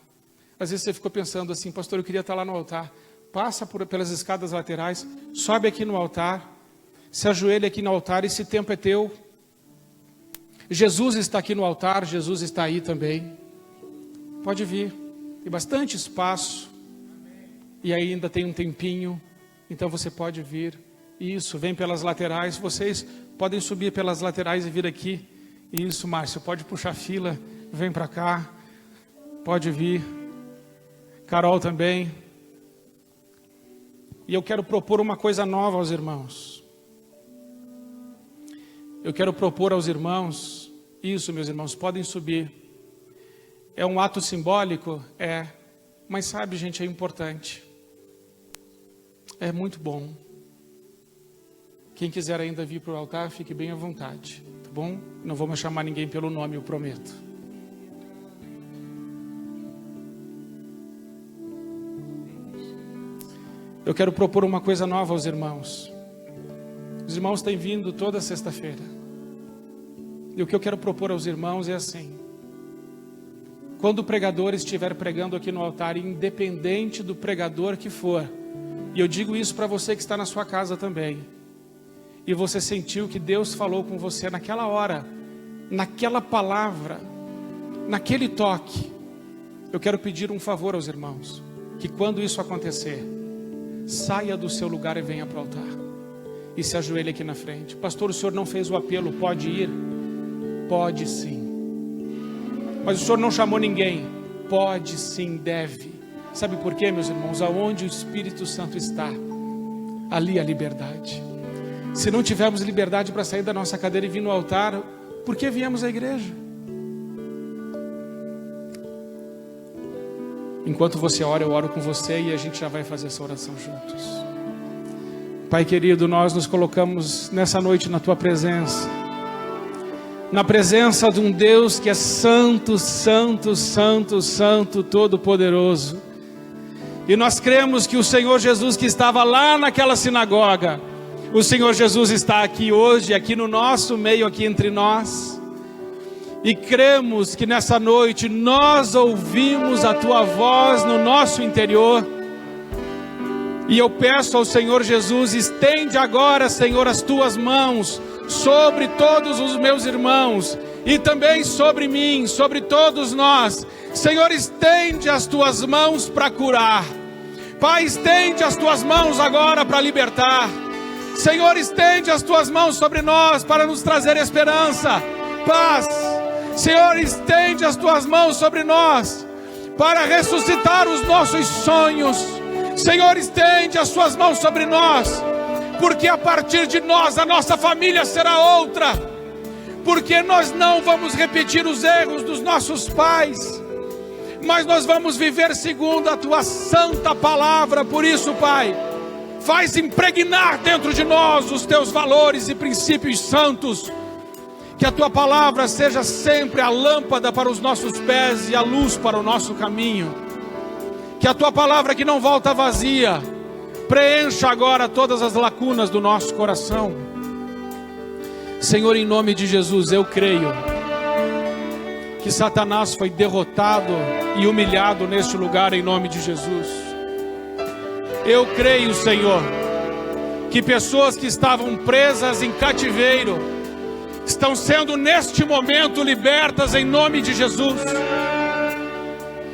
Às vezes você ficou pensando assim: pastor, eu queria estar lá no altar. Passa pelas escadas laterais, sobe aqui no altar, se ajoelha aqui no altar, esse tempo é teu. Jesus está aqui no altar, Jesus está aí também. Pode vir, tem bastante espaço, e ainda tem um tempinho, então você pode vir. Isso, vem pelas laterais, vocês podem subir pelas laterais e vir aqui. Isso, Márcio, pode puxar a fila, vem para cá, pode vir. Carol também. E eu quero propor uma coisa nova aos irmãos. Eu quero propor aos irmãos, isso, meus irmãos, podem subir. É um ato simbólico? É. Mas sabe, gente, é importante. É muito bom. Quem quiser ainda vir para o altar, fique bem à vontade, tá bom? Não vamos chamar ninguém pelo nome, eu prometo. Eu quero propor uma coisa nova aos irmãos. Os irmãos têm vindo toda sexta-feira. E o que eu quero propor aos irmãos é assim: quando o pregador estiver pregando aqui no altar, independente do pregador que for, e eu digo isso para você que está na sua casa também, e você sentiu que Deus falou com você naquela hora, naquela palavra, naquele toque, eu quero pedir um favor aos irmãos, que quando isso acontecer, saia do seu lugar e venha para o altar, e se ajoelhe aqui na frente. Pastor, o senhor não fez o apelo, pode ir? Pode sim. Mas o senhor não chamou ninguém? Pode sim, deve. Sabe por quê, meus irmãos? Aonde o Espírito Santo está, ali a liberdade. Se não tivermos liberdade para sair da nossa cadeira e vir no altar, por que viemos à igreja? Enquanto você ora, eu oro com você e a gente já vai fazer essa oração juntos. Pai querido, nós nos colocamos nessa noite na Tua presença, na presença de um Deus que é santo, santo, santo, santo, todo-poderoso. E nós cremos que o Senhor Jesus que estava lá naquela sinagoga, o Senhor Jesus está aqui hoje, aqui no nosso meio, aqui entre nós. E cremos que nessa noite nós ouvimos a Tua voz no nosso interior. E eu peço ao Senhor Jesus, estende agora, Senhor, as Tuas mãos sobre todos os meus irmãos e também sobre mim, sobre todos nós. Senhor, estende as Tuas mãos para curar. Pai, estende as Tuas mãos agora para libertar. Senhor, estende as Tuas mãos sobre nós para nos trazer esperança, paz. Senhor, estende as Tuas mãos sobre nós para ressuscitar os nossos sonhos. Senhor, estende as Tuas mãos sobre nós, porque a partir de nós a nossa família será outra, porque nós não vamos repetir os erros dos nossos pais, mas nós vamos viver segundo a Tua santa palavra. Por isso, Pai, faz impregnar dentro de nós os Teus valores e princípios santos, que a Tua palavra seja sempre a lâmpada para os nossos pés e a luz para o nosso caminho. Que a Tua palavra, que não volta vazia, preencha agora todas as lacunas do nosso coração. Senhor, em nome de Jesus, eu creio que Satanás foi derrotado e humilhado neste lugar, em nome de Jesus. Eu creio, Senhor, que pessoas que estavam presas em cativeiro estão sendo neste momento libertas em nome de Jesus.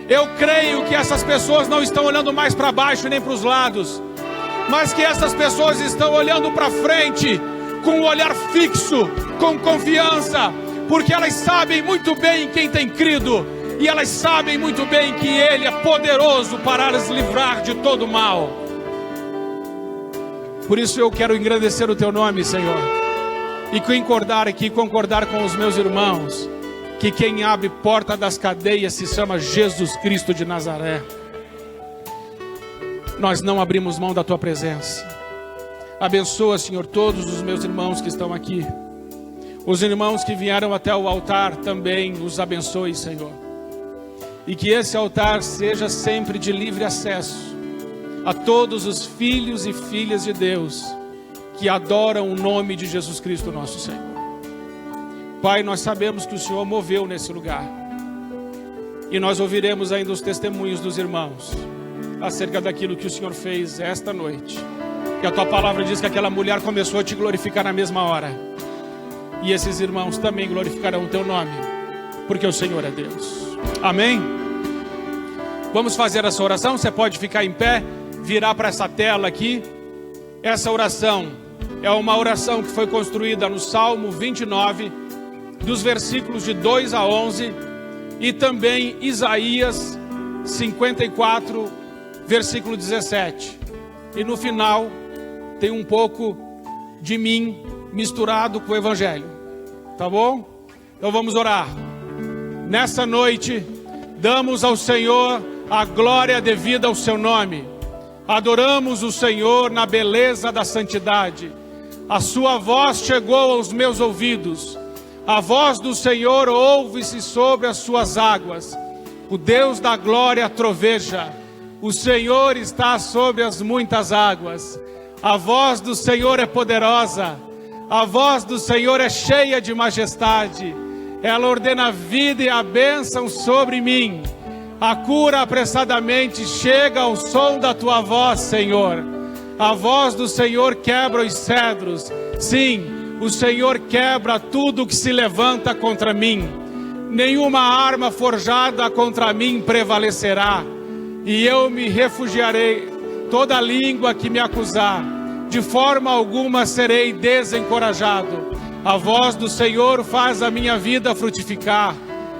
Eu creio que essas pessoas não estão olhando mais para baixo nem para os lados, mas que essas pessoas estão olhando para frente com um olhar fixo, com confiança, porque elas sabem muito bem em quem tem crido, e elas sabem muito bem que Ele é poderoso para as livrar de todo mal. Por isso eu quero engrandecer o Teu nome, Senhor, e concordar com os meus irmãos, que quem abre porta das cadeias se chama Jesus Cristo de Nazaré. Nós não abrimos mão da Tua presença. Abençoa, Senhor, todos os meus irmãos que estão aqui. Os irmãos que vieram até o altar também os abençoe, Senhor. E que esse altar seja sempre de livre acesso a todos os filhos e filhas de Deus que adoram o nome de Jesus Cristo, nosso Senhor. Pai, nós sabemos que o Senhor moveu nesse lugar, e nós ouviremos ainda os testemunhos dos irmãos acerca daquilo que o Senhor fez esta noite. Que a Tua palavra diz que aquela mulher começou a Te glorificar na mesma hora, e esses irmãos também glorificarão o Teu nome, porque o Senhor é Deus. Amém? Vamos fazer essa oração. Você pode ficar em pé, virar para essa tela aqui. Essa oração é uma oração que foi construída no Salmo 29, dos versículos de 2 a 11, e também Isaías 54, versículo 17. E no final tem um pouco de mim misturado com o Evangelho. Tá bom? Então vamos orar. Nessa noite, damos ao Senhor a glória devida ao Seu nome. Adoramos o Senhor na beleza da santidade. A Sua voz chegou aos meus ouvidos. A voz do Senhor ouve-se sobre as suas águas. O Deus da glória troveja. O Senhor está sobre as muitas águas. A voz do Senhor é poderosa. A voz do Senhor é cheia de majestade. Ela ordena a vida e a bênção sobre mim. A cura apressadamente chega ao som da tua voz, Senhor. A voz do Senhor quebra os cedros. Sim, o Senhor quebra tudo que se levanta contra mim. Nenhuma arma forjada contra mim prevalecerá. E eu me refugiarei toda língua que me acusar. De forma alguma serei desencorajado. A voz do Senhor faz a minha vida frutificar.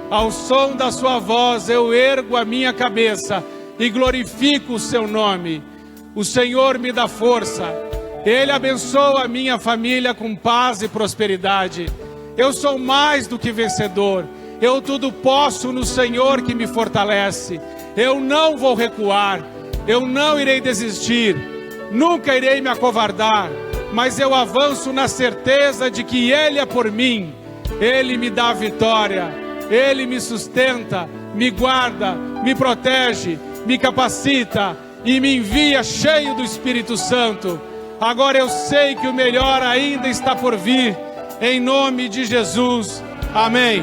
Ao som da sua voz eu ergo a minha cabeça e glorifico o seu nome. O Senhor me dá força. Ele abençoa a minha família com paz e prosperidade. Eu sou mais do que vencedor. Eu tudo posso no Senhor que me fortalece. Eu não vou recuar. Eu não irei desistir. Nunca irei me acovardar. Mas eu avanço na certeza de que Ele é por mim. Ele me dá a vitória. Ele me sustenta, me guarda, me protege, me capacita e me envia cheio do Espírito Santo. Agora eu sei que o melhor ainda está por vir. Em nome de Jesus. Amém.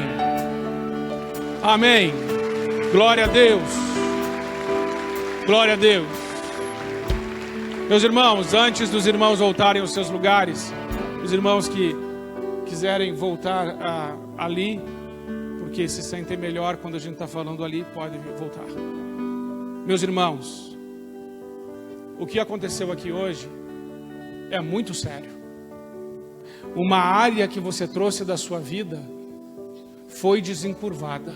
Amém. Glória a Deus. Glória a Deus. Meus irmãos, antes dos irmãos voltarem aos seus lugares, os irmãos que quiserem voltar ali, porque se sentem melhor quando a gente está falando ali, podem voltar. Meus irmãos, o que aconteceu aqui hoje é muito sério. Uma área que você trouxe da sua vida foi desencurvada.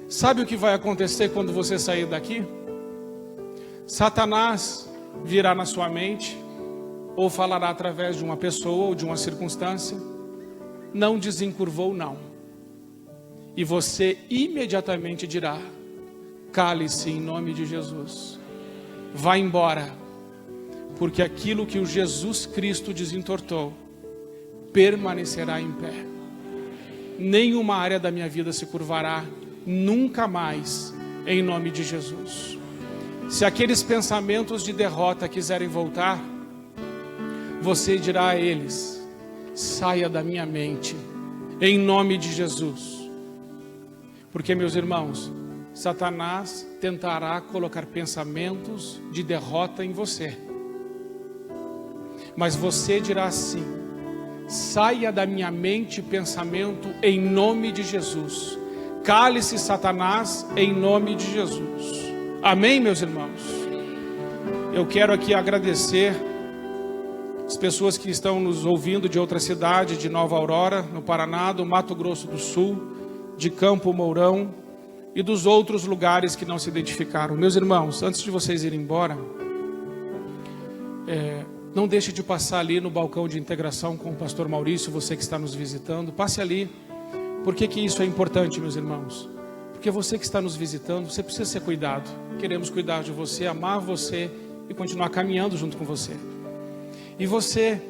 Sabe o que vai acontecer quando você sair daqui? Satanás virá na sua mente, ou falará através de uma pessoa ou de uma circunstância: não desencurvou não. E você imediatamente dirá: cale-se em nome de Jesus. Vá embora. Porque aquilo que o Jesus Cristo desentortou permanecerá em pé. Nenhuma área da minha vida se curvará nunca mais, em nome de Jesus. Se aqueles pensamentos de derrota quiserem voltar, você dirá a eles: saia da minha mente, em nome de Jesus. Porque, meus irmãos, Satanás tentará colocar pensamentos de derrota em você. Mas você dirá assim: saia da minha mente pensamento em nome de Jesus. Cale-se, Satanás, em nome de Jesus. Amém, meus irmãos? Eu quero aqui agradecer as pessoas que estão nos ouvindo de outra cidade, de Nova Aurora, no Paraná, do Mato Grosso do Sul, de Campo Mourão e dos outros lugares que não se identificaram. Meus irmãos, antes de vocês irem embora, não deixe de passar ali no balcão de integração com o pastor Maurício, você que está nos visitando, passe ali. Por que que isso é importante, meus irmãos? Porque você que está nos visitando, você precisa ser cuidado. Queremos cuidar de você, amar você e continuar caminhando junto com você. E você,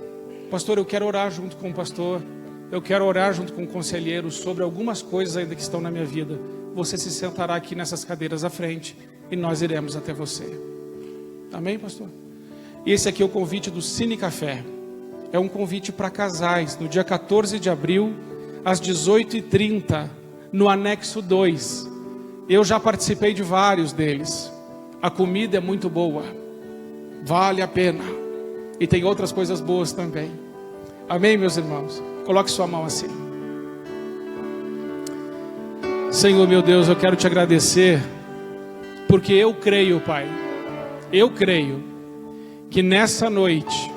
pastor, eu quero orar junto com o pastor, eu quero orar junto com o conselheiro sobre algumas coisas ainda que estão na minha vida. Você se sentará aqui nessas cadeiras à frente e nós iremos até você. Amém, pastor? E esse aqui é o convite do Cine Café. É um convite para casais, no dia 14 de abril, às 18h30, no anexo 2. Eu já participei de vários deles. A comida é muito boa, vale a pena. E tem outras coisas boas também. Amém, meus irmãos? Coloque sua mão assim. Senhor, meu Deus, eu quero te agradecer, porque eu creio, Pai, eu creio que nessa noite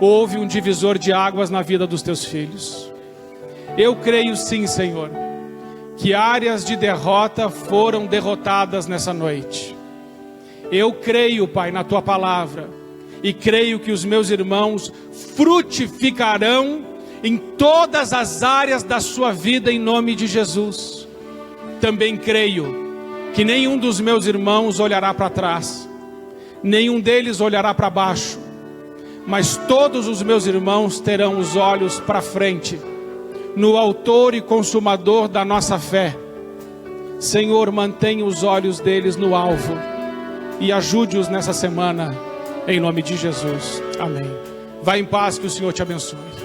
houve um divisor de águas na vida dos teus filhos. Eu creio sim, Senhor, que áreas de derrota foram derrotadas nessa noite. Eu creio, Pai, na tua palavra, e creio que os meus irmãos frutificarão em todas as áreas da sua vida, em nome de Jesus. Também creio que nenhum dos meus irmãos olhará para trás, nenhum deles olhará para baixo, mas todos os meus irmãos terão os olhos para frente, no autor e consumador da nossa fé. Senhor, mantenha os olhos deles no alvo e ajude-os nessa semana, em nome de Jesus. Amém. Vá em paz, que o Senhor te abençoe.